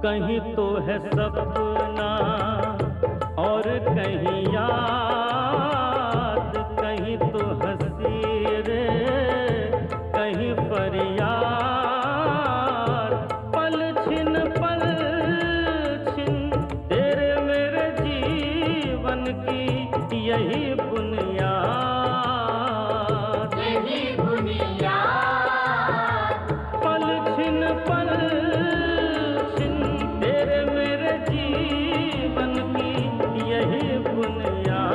कहीं तो है सपना और कहीं याद, कहीं तो हंसी रे कहीं फरियाद। पल छिन तेरे मेरे जीवन की यही बुनियाद, यही बुनियाद। पल छिन तेरे मेरे जीवन की यही बुनियाद।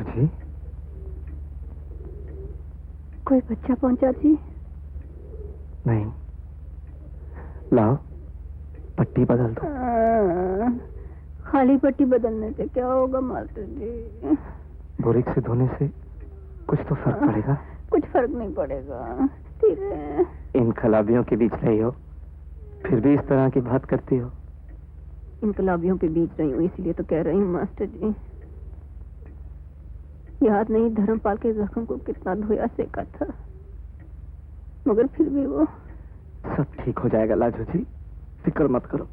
जी, कोई बच्चा पहुंचा जी? नहीं, लाओ पट्टी बदल दो। खाली पट्टी बदलने से क्या होगा मास्टर जी? बोरिक से धोने से कुछ तो फर्क पड़ेगा? कुछ फर्क नहीं पड़ेगा। धीरे। इन खलाबियों के बीच रही हो, फिर भी इस तरह की बात करती हो। इन खलाबियों के बीच रही हूँ इसलिए तो कह रही हूँ मास्टर जी। याद नहीं धर्मपाल के जख्म को कितना धोया सेका था, मगर फिर भी वो। सब ठीक हो जाएगा लाजू जी, फिक्र मत करो।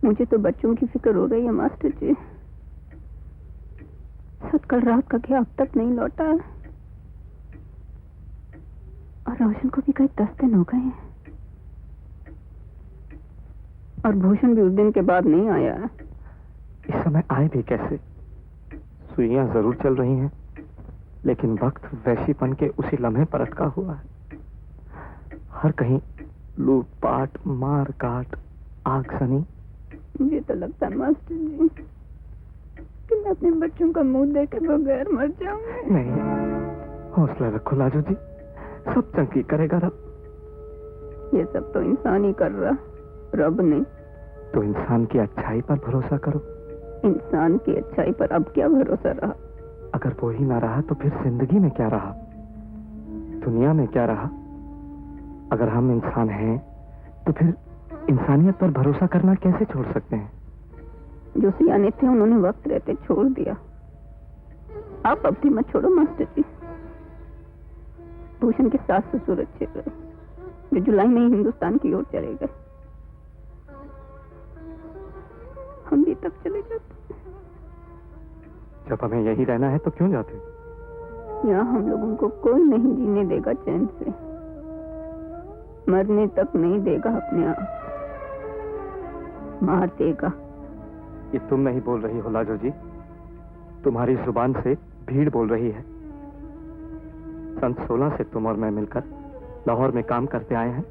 मुझे तो बच्चों की फिक्र हो रही है मास्टर जी। सत कल रात का क्या अब तक नहीं लौटा, और रोशन को भी कई 10 दिन हो गए, और भूषण भी उस दिन के बाद नहीं आया। इस समय आए भी कैसे? सुइयां जरूर चल रही हैं, लेकिन वक्त वैशीपन के उसी लम्हे पर अटका हुआ है। हर कहीं लूटपाट, मार काट, आगजनी। मुझे तो लगता है मास्टर जी कि मैं अपने बच्चों का मुंह देखे बगैर मर जाऊंगी। नहीं, हौसला रखो लाजू जी, सब चंकी करेगा रब। ये सब तो इंसान ही कर रहा, रब नहीं। तो इंसान की अच्छाई पर भरोसा करो। इंसान की अच्छाई पर अब क्या भरोसा रहा? अगर वो ही ना रहा तो फिर जिंदगी में क्या रहा, दुनिया में क्या रहा? अगर हम इंसान हैं तो फिर इंसानियत पर भरोसा करना कैसे छोड़ सकते हैं? जो सियाने थे उन्होंने वक्त रहते छोड़ दिया। आप अब भी मत छोड़ो मास्टर जी। भूषण के सास ससुर अच्छे रहे, जो जुलाई में ही हिंदुस्तान की ओर चले गए। हम भी तब चले जाते। जब हमें यही रहना है तो क्यों जाते? यहाँ हम लोगों को कोई नहीं जीने देगा चैन से, मरने तक नहीं देगा, अपने आप मार देगा। ये तुम नहीं बोल रही हो लाजो जी, तुम्हारी जुबान से भीड़ बोल रही है। सन 16 से तुम और मैं मिलकर लाहौर में काम करते आए हैं।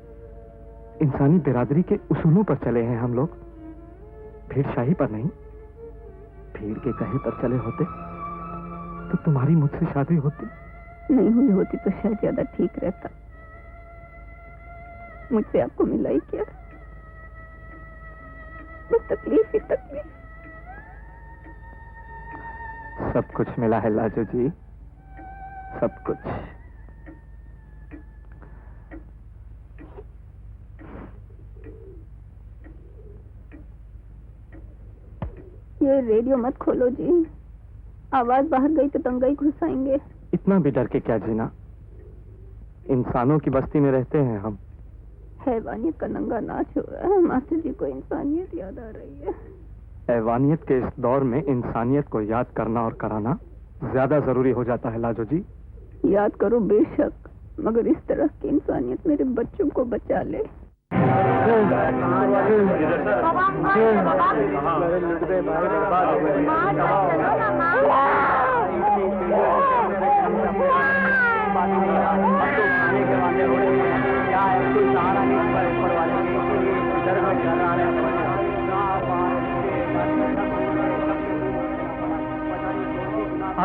इंसानी बिरादरी के उसूलों पर चले हैं हम लोग, भीड़शाही पर नहीं। भीड़ के कहीं पर चले होते तो तुम्हारी मुझसे शादी होती। नहीं हुई होती तो शायद ज्यादा ठीक रहता। मुझसे आपको मिला ही क्या? बस तकलीफ ही तकलीफ। सब कुछ मिला है लाजो जी, सब कुछ। ये रेडियो मत खोलो जी, आवाज बाहर गई तो दंगाई घुस आएंगे। इतना भी डर के क्या जीना? इंसानों की बस्ती में रहते हैं हम। हैवानियत का नंगा नाच हो रहा है मास्टर जी को, इंसानियत याद आ रही है। हैवानियत के इस दौर में इंसानियत को याद करना और कराना ज्यादा जरूरी हो जाता है लाजो जी। याद करो बेशक, मगर इस तरह की इंसानियत मेरे बच्चों को बचा ले। अब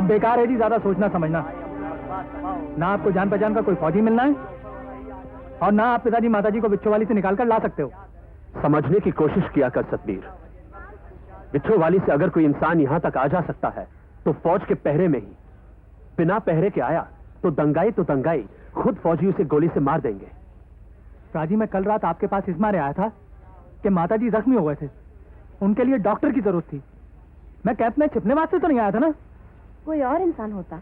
बेकार है जी ज्यादा सोचना समझना। ना आपको जान पहचान का कोई फौजी मिलना है और ना आप पिताजी माताजी को बिच्छू वाली से निकाल कर ला सकते हो। समझने की कोशिश किया कर सतबीर। बिच्छू वाली से अगर कोई इंसान यहां तक आ जा सकता है तो फौज के पहरे में ही। बिना पहरे के आया तो दंगाई खुद फौजी उसे गोली से मार देंगे। राजी, मैं कल रात आपके पास इस मारे आया था कि माताजी जख्मी हो गए थे, उनके लिए डॉक्टर की जरूरत थी। मैं कैंप में छिपने वास्ते तो नहीं आया था ना। कोई और इंसान होता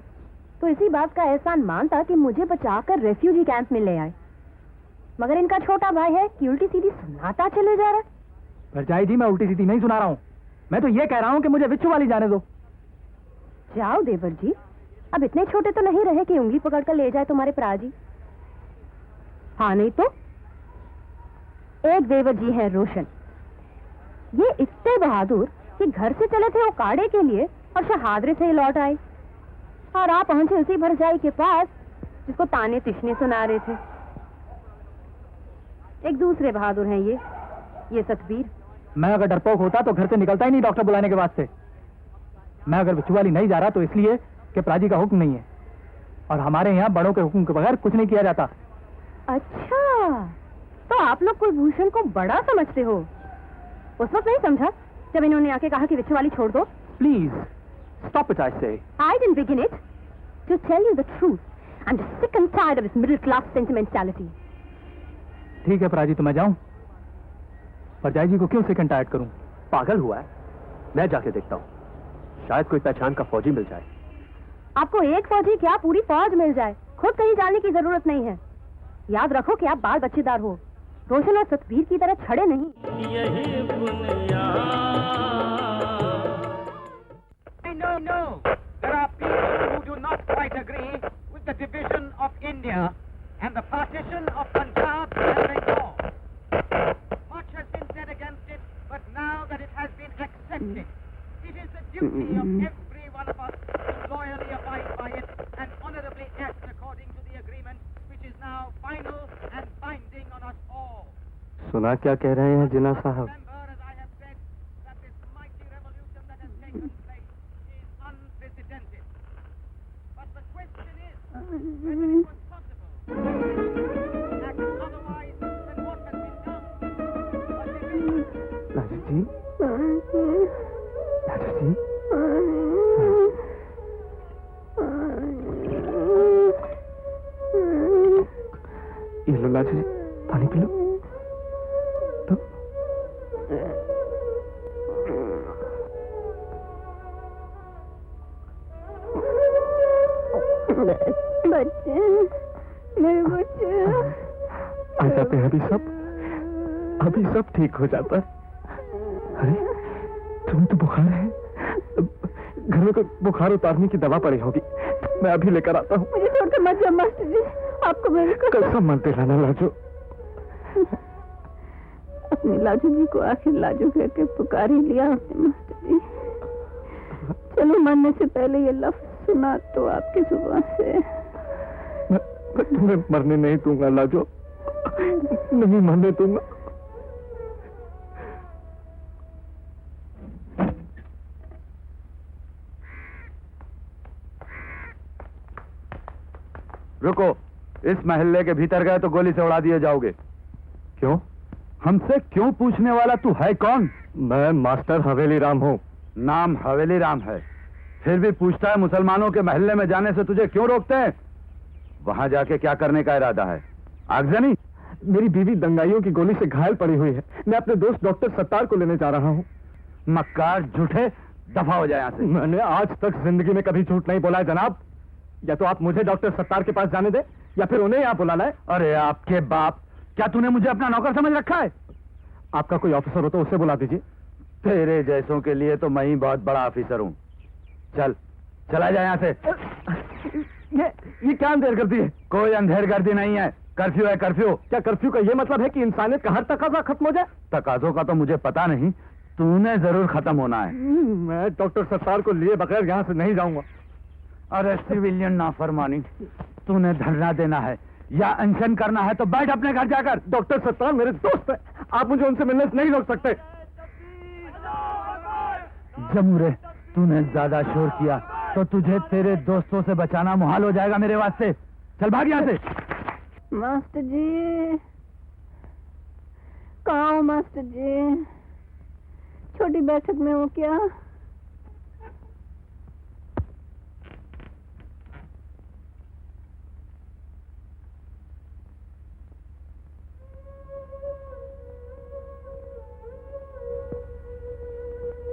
तो इसी बात का एहसान मानता कि मुझे बचाकर रेफ्यूजी कैंप में ले आए, मगर इनका छोटा भाई है कि उल्टी सीधी सुनाता चले जा रहा है। भरजाई जी, मैं उल्टी सीधी नहीं सुना रहा हूँ, मैं तो ये कह रहा हूँ कि मुझे बिच्छू वाली जाने दो। जाओ देवर जी, अब इतने छोटे तो नहीं रहे कि उंगली पकड़कर ले जाए तुम्हारे भरा जी। हाँ नहीं तो एक देवर जी है रोशन, ये इतने बहादुर कि घर से चले थे उकाड़े के लिए और शहादरे से ही लौट आए, और आप पहुंचे उसी भरजाई के पास जिसको ताने तिश्ने सुना रहे थे। एक दूसरे बहादुर हैं ये सतबीर। मैं अगर डरपोक होता तो घर से निकलता ही नहीं डॉक्टर बुलाने के वास्ते। मैं अगर बिच्छू वाली नहीं जा रहा तो इसलिए कि प्राजी का हुक्म नहीं है, और हमारे यहाँ बड़ों के हुक्म के बगैर कुछ नहीं किया जाता। अच्छा, तो आप लोग कुलभूषण को बड़ा समझते हो। उस वक्त नहीं समझा जब इन्होंने आके कहा कि बिच्छू वाली छोड़ दो। Please stop it, I say. I didn't begin it. To tell you the truth, I'm just sick and tired of this middle class sentimentality. ठीक है प्राजी, तो मैं जाऊं? भरजाई जी को क्यों सिक एंड टायर्ड करूं? पागल हुआ है? मैं जाके देखता हूँ, शायद कोई पहचान का फौजी मिल जाए। आपको एक फौजी क्या पूरी फौज मिल जाए, खुद कहीं जाने की जरूरत नहीं है। याद रखो कि आप बाल बच्चेदार हो, रोशन और सतबीर की तरह छड़े नहीं। यही बुनियाद। No, there are people who do not quite agree with the division of India and the partition of Punjab and Bengal. Much has been said against it, but now that it has been accepted, it is the duty of every one of us to loyally abide by it and honorably act according to the agreement, which is now final and binding on us all. सुना क्या कह रहे हैं जिना साहब? Remember, as I have said, that this mighty revolution that has taken place is unprecedented. But the question is whether it was possible to act otherwise than what has been done. A division Raju ji, Raju ji, ये लो लाजू जी, पानी P low. तो बच्चे, मेरे बच्चे। आ जाते हैं अभी सब ठीक हो जाता है। अरे तुम्हें तो बुखार है, घर में कोई बुखार उतारने की दवा पड़ी होगी, मैं अभी लेकर आता हूँ। मुझे छोड़कर मत जाओ मास्टर जी, आपको मेरी कसम मत दिलाना लाजू। अपनी लाजू जी को आखिर लाजू कह के पुकार ही लिया आपने मास्टर जी। चलो मरने से पहले ये लफ्ज सुना तो आपकी जुबान से। मैं तुम्हें मरने नहीं दूंगा लाजो, नहीं मरने दूंगा। रुको, इस महल्ले के भीतर गए तो गोली से उड़ा दिए जाओगे। क्यों? हमसे क्यों पूछने वाला? तू है कौन? मैं मास्टर हवेली राम हूँ। नाम हवेली राम है, फिर भी पूछता है मुसलमानों के महल्ले में जाने से तुझे क्यों रोकते हैं? वहां जाके क्या करने का इरादा है? आगजनी? मेरी बीवी दंगाइयों की गोली से घायल पड़ी हुई है, मैं अपने दोस्त डॉक्टर सत्तार को लेने जा रहा हूँ। मक्कार, झूठे, दफा हो जाए यहाँ से। मैंने आज तक जिंदगी में कभी झूठ नहीं बोला है जनाब। या तो आप मुझे डॉक्टर सत्तार के पास जाने दे या फिर उन्हें यहाँ बुला लाए। अरे आपके बाप, क्या तूने मुझे अपना नौकर समझ रखा है? आपका कोई ऑफिसर हो तो उसे बुला दीजिए। तेरे जैसों के लिए तो मैं ही बहुत बड़ा ऑफिसर हूँ। चल, चला जाए यहाँ से। ये क्या अंधेर गर्दी है? कोई अंधेर गर्दी नहीं है, कर्फ्यू है कर्फ्यू। क्या कर्फ्यू का ये मतलब है कि इंसानियत का हर तकाजा खत्म हो जाए? तकाजों का तो मुझे पता नहीं, तूने जरूर खत्म होना है। मैं डॉक्टर सत्तार को लिए बगैर यहाँ से नहीं जाऊंगा। अरे सिविलियन नाफरमानी, तूने धरना देना है या अनशन करना है तो बैठ अपने घर जाकर। डॉक्टर सत्तार मेरे दोस्त है, आप मुझे उनसे मिलने से नहीं रोक सकते। जमूरे, तूने ज्यादा शोर किया तो तुझे तेरे दोस्तों से बचाना मुहाल हो जाएगा मेरे वास्ते। चल भाग यहाँ से। मास्टर जी कहाँ हो? मास्टर जी छोटी बैठक में हो क्या?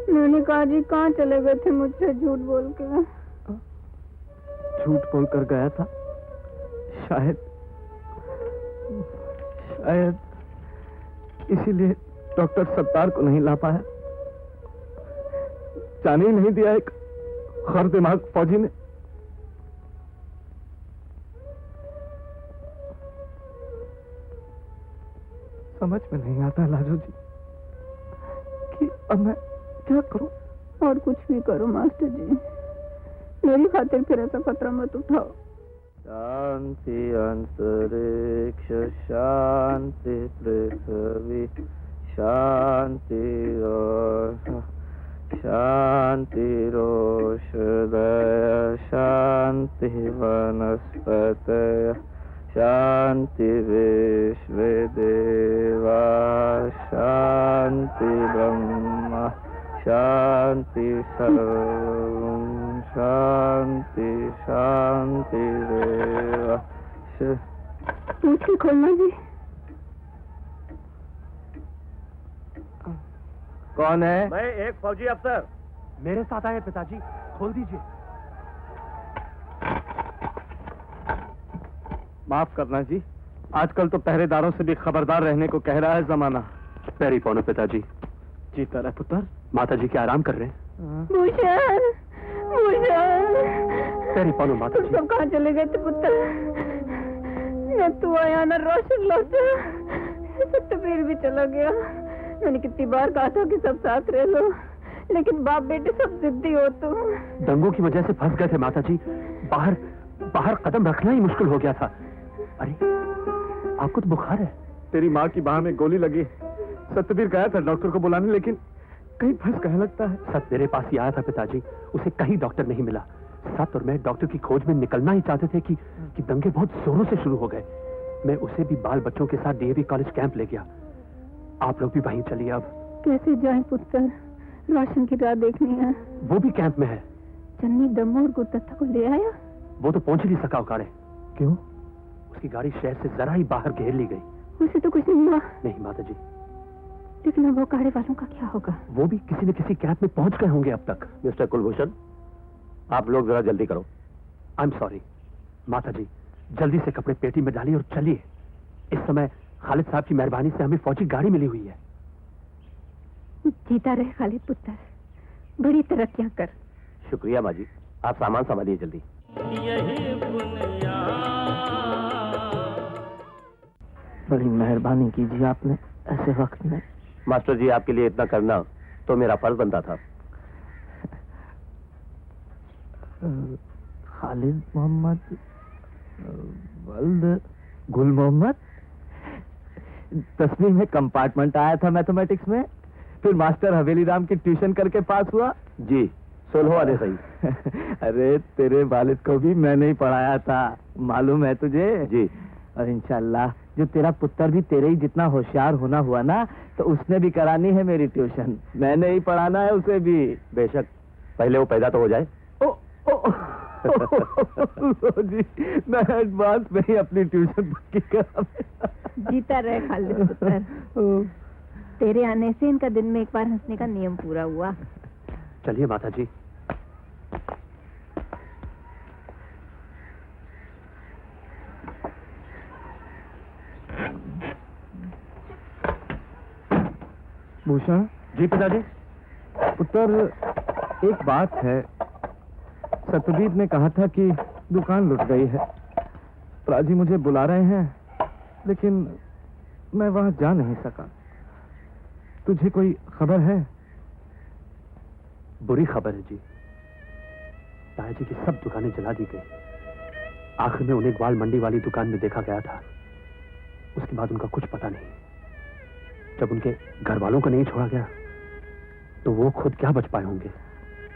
मैंने कहा जी कहाँ चले गए थे मुझसे झूठ बोल के? झूठ बोल कर गया था, शायद इसीलिए डॉक्टर सत्तार को नहीं ला पाया। जाने ही नहीं दिया एक खर दिमाग फौजी ने। समझ में नहीं आता लाजो जी कि अब मैं क्या करूं। और कुछ भी करो मास्टर जी, मेरी खातिर फिर ऐसा खतरा मत उठाओ। शांति अंतरिक्ष शांति पृथ्वी शांति शांतिरोषधय शांति वनस्पतय शांति विश्वे देवा शांति ब्रह्मा शांति सर्वं शांति शांति देवा। पूछी खोलना जी। कौन है? मैं एक फौजी अफसर। मेरे साथ आए पिताजी, खोल दीजिए। माफ करना जी, आजकल तो पहरेदारों से भी खबरदार रहने को कह रहा है जमाना। पैरी पौनो पिताजी। जीता रहे पुत्र। माता जी क्या आराम कर रहे हैं? भूषण भूषण पैरी पौनो माता तुम जी। सब कहाँ चले गए थे पुत्र? न तू आया न रोशन लौटा, सतबीर भी चला गया। मैंने कितनी बार कहा था कि सब साथ रह लो, लेकिन बाप बेटे सब जिद्दी हो तुम। दंगों की वजह से फंस गए थे माता जी, बाहर बाहर कदम रखना ही मुश्किल हो गया था। अरे आपको तो बुखार है। तेरी माँ की बाह में गोली लगी। सतबीर गया था डॉक्टर को बुलाने, लेकिन कहीं फंस गया लगता है। सत मेरे पास ही आया था पिताजी, उसे कहीं डॉक्टर नहीं मिला। सत और मैं डॉक्टर की खोज में निकलना ही चाहते थे कि दंगे बहुत जोरों से शुरू हो गए। मैं उसे भी बाल बच्चों के साथ डीएवी कॉलेज कैंप ले गया। आप लोग भी वहीं चलिए। अब कैसे जाए पुत्र? रोशन की राह देखनी है। वो भी कैंप में है। चन्नी दम्मू और गुरदत्ता को ले आया? वो तो पहुंच ही नहीं सका उकाड़े। क्यों? उसकी गाड़ी शहर से जरा ही बाहर घेर ली गई। उसे तो कुछ नहीं हुआ। नहीं माता जी। लेकिन अब वो काड़े वालों का क्या होगा? वो भी किसी न किसी कैंप में पहुंच गए होंगे अब तक। मिस्टर कुलभूषण, आप लोग जरा जल्दी करो। आई एम सॉरी माता जी, जल्दी से कपड़े पेटी में डालिए और चलिए। इस समय खालिद साहब की मेहरबानी से हमें फौजी गाड़ी मिली हुई है। जीता रहे खालिद पुत्र, बड़ी तरक्कियां कर। शुक्रिया माँ जी, आप सामान संभालिए जल्दी। यही बुनियाद। बड़ी मेहरबानी कीजिए आपने ऐसे वक्त में। मास्टर जी, आपके लिए इतना करना तो मेरा फर्ज बनता था। खालिद मोहम्मद वल्द गुल मोहम्मद। 10वीं में कंपार्टमेंट आया था मैथमेटिक्स में, फिर मास्टर हवेली राम की ट्यूशन करके पास हुआ। जी 16 वाले सही। अरे तेरे वालिद को भी मैंने ही पढ़ाया था, मालूम है तुझे? जी। और इंशाल्लाह जो तेरा पुत्र भी तेरे ही जितना होशियार होना हुआ ना, तो उसने भी करानी है मेरी ट्यूशन। मैंने ही पढ़ाना है उसे भी। बेशक, पहले वो पैदा तो हो जाए। जी, मैं एडवांस में ही अपनी ट्यूशन पक्की करा। जीता रहे खालिद पुत्र। तेरे आने से इनका दिन में एक बार हंसने का नियम पूरा हुआ। चलिए माता जी। भूषण जी पिताजी। पुत्र, एक बात है, सतबीर ने कहा था कि दुकान लुट गई है। प्राजी मुझे बुला रहे हैं, लेकिन मैं वहां जा नहीं सका। तुझे कोई खबर है? बुरी खबर है जी। तायाजी की सब दुकानें जला दी गई। आखिर में उन्हें ग्वाल मंडी वाली दुकान में देखा गया था। उसके बाद उनका कुछ पता नहीं। जब उनके घर वालों को नहीं छोड़ा गया तो वो खुद क्या बच पाए होंगे।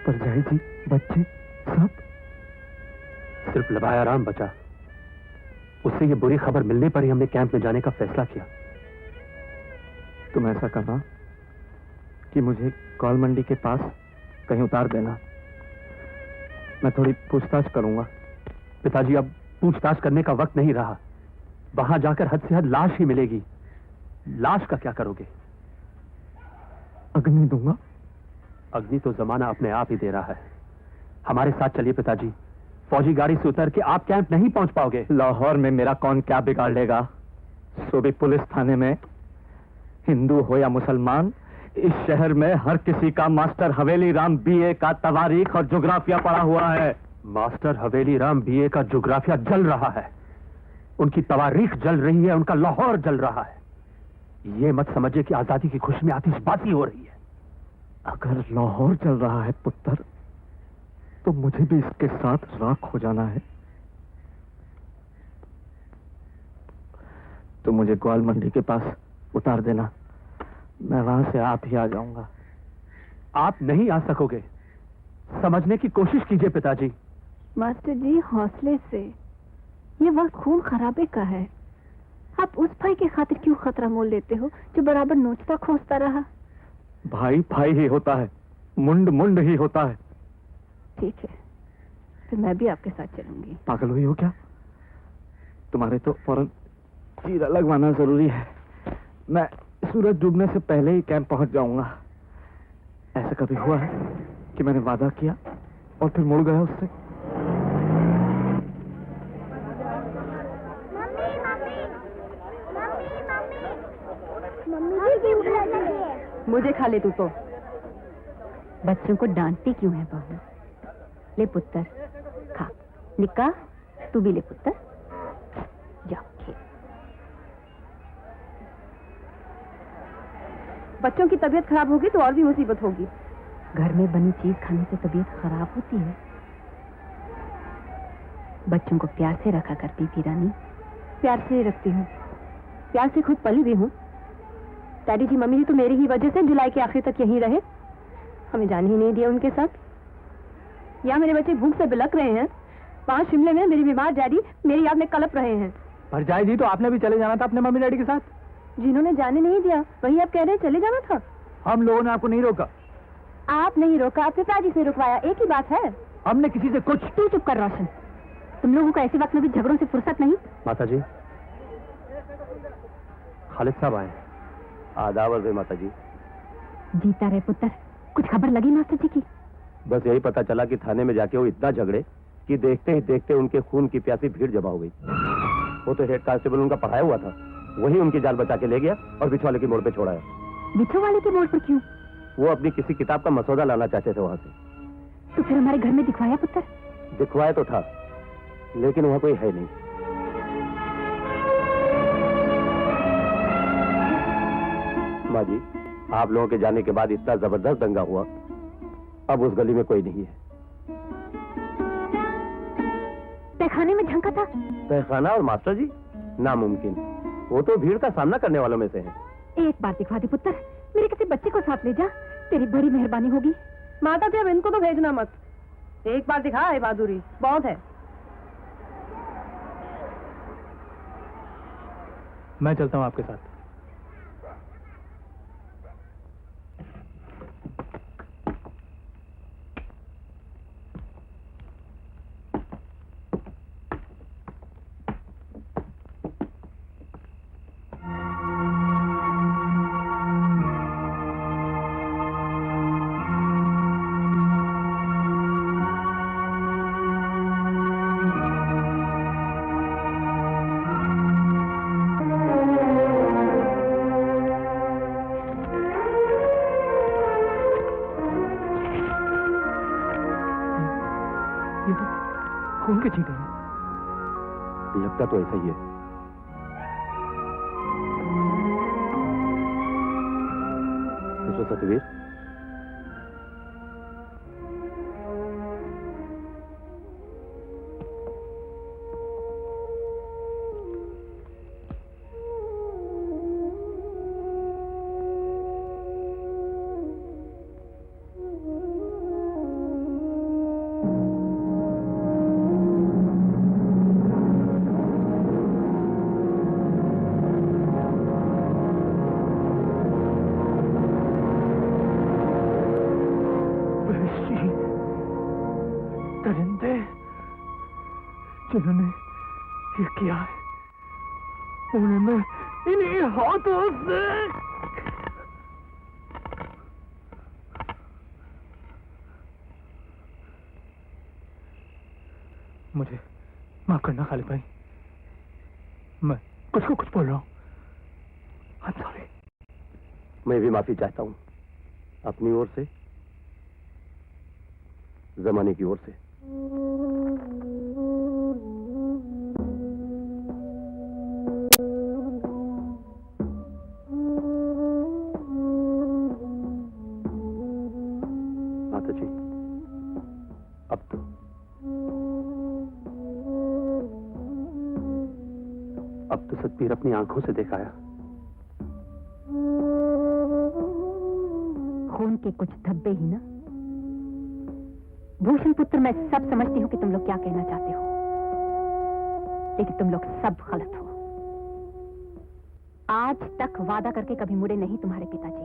पर जय जी, बच्चे सब? सिर्फ लबाया राम बचा। उससे ये बुरी खबर मिलने पर ही हमने कैंप में जाने का फैसला किया। तुम ऐसा करना कि मुझे कॉल मंडी के पास कहीं उतार देना। मैं थोड़ी पूछताछ करूंगा। पिताजी, अब पूछताछ करने का वक्त नहीं रहा। वहां जाकर हद से हद लाश ही मिलेगी। लाश का क्या करोगे? अग्नि दूंगा। अग्नि तो जमाना अपने आप ही दे रहा है। हमारे साथ चलिए पिताजी। फौजी गाड़ी से उतर के आप कैंप नहीं पहुंच पाओगे। लाहौर में मेरा कौन क्या बिगाड़ लेगा? सो भी पुलिस थाने में हिंदू हो या मुसलमान, इस शहर में हर किसी का मास्टर हवेली राम बीए का तवारीख और जोग्राफिया पढ़ा हुआ है। मास्टर हवेली राम बीए का जोग्राफिया जल रहा है। उनकी तवारीख जल रही है, उनका लाहौर जल रहा है। ये मत समझिए कि आजादी की खुशी में आतिशबाजी हो रही है। अगर लाहौर जल रहा है पुत्र, तो मुझे भी इसके साथ राख हो जाना है। तो मुझे ग्वाल मंडी के पास उतार देना। मैं वहां से आप ही आ जाऊंगा। आप नहीं आ सकोगे। समझने की कोशिश कीजिए पिताजी। मास्टर जी, हौसले से। ये वक्त खून खराबे का है। आप उस भाई के खातिर क्यों खतरा मोल लेते हो जो बराबर नोचता खोजता रहा? भाई भाई ही होता है, मुंड मुंड ही होता है। ठीक है, तो मैं भी आपके साथ चलूंगी। पागल हुई हो क्या? तुम्हारे तो फौरन चीरा लगवाना जरूरी है। मैं सूरज डूबने से पहले ही कैंप पहुंच जाऊंगा। ऐसा कभी हुआ है कि मैंने वादा किया और फिर मुड़ गया उससे? मुझे खा ले तू तो। बच्चों को डांटती क्यों है बहू? ले पुत्र, खा। निक्का, तू भी ले पुत्र। जाओ खेल। बच्चों की तबीयत खराब होगी तो और भी मुसीबत होगी। घर में बनी चीज खाने से तबीयत खराब होती है। बच्चों को प्यार से रखा करती थी रानी। प्यार से ही रखती हूँ। प्यार से खुद पली भी हूँ। डैडी जी, मम्मी जी तो मेरी ही वजह से जुलाई के आखिर तक यहीं रहे। हमें जाने ही नहीं दिया उनके साथ। यहाँ मेरे बच्चे भूख से बिलक रहे हैं। वहाँ शिमले में मेरी बीमार डैडी मेरी याद में कलप रहे हैं। पर जाए जी, तो आपने भी चले जाना था अपने मम्मी डैडी के साथ। जिन्होंने जाने नहीं दिया वही आप कह रहे हैं चले जाना था। हम लोगों ने आपको नहीं रोका। आप नहीं रोका, आपने प्राजी से रुकवाया। एक ही बात है। हमने किसी से कुछ। तू चुप कर रोशन। तुम लोगों को ऐसे वक्त में भी झगड़ों से फुर्सत नहीं। माता जी, खालिद साहब आए। आदाब माता जी। जीता रहे पुत्र। कुछ खबर लगी मास्टर जी की? बस यही पता चला कि थाने में जाके वो इतना झगड़े कि देखते ही देखते उनके खून की प्यासी भीड़ जमा हो गई। वो तो हेड कांस्टेबल उनका पढ़ाया हुआ था, वही उनकी जान बचा के ले गया और बिछवाले की मोड़ पे छोड़ाया। बिछवाले के मोड़ पर क्यों? वो अपनी किसी किताब का मसौदा लाना चाहते थे वहां से। तो फिर हमारे घर में दिखवाया पुत्र? दिखवाया तो था, लेकिन वहां कोई है नहीं। माँ जी, आप लोगों के जाने के बाद इतना जबरदस्त दंगा हुआ, अब उस गली में कोई नहीं है। तहखाने में झंका था? तहखाना और मास्टर जी नामुमकिन। वो तो भीड़ का सामना करने वालों में से हैं। एक बार दिखवा दे पुत्र। मेरे किसी बच्चे को साथ ले जा, तेरी बड़ी मेहरबानी होगी। माता जी, अब इनको तो भेजना मत। एक बार दिखा है बहादुरी, बहुत है। मैं चलता हूँ आपके साथ। खून के छींटे हैं। लगता तो ऐसा ही है। मिस्टर सतवीर, दरिंदे जिन्होंने ये किया है उन्हें मैं इन्हीं हाथों से मुझे माफ करना खालिद भाई, मैं कुछ को कुछ बोल रहा हूँ। I'm sorry। मैं भी माफी चाहता हूं, अपनी ओर से, जमाने की ओर से। माता जी, अब तो सतबीर अपनी आंखों से दिखाया। खून के कुछ धब्बे ही ना। भूषण पुत्र, मैं सब समझती हूँ कि तुम लोग क्या कहना चाहते हो, लेकिन तुम लोग सब गलत हो। आज तक वादा करके कभी मुड़े नहीं तुम्हारे पिताजी,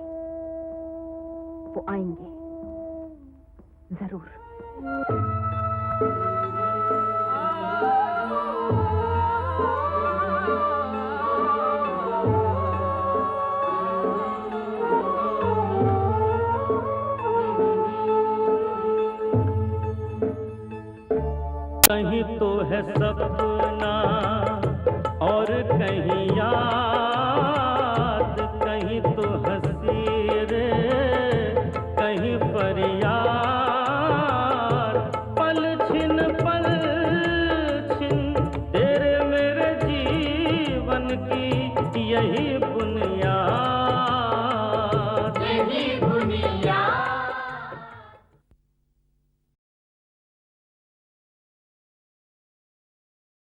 वो आएंगे जरूर।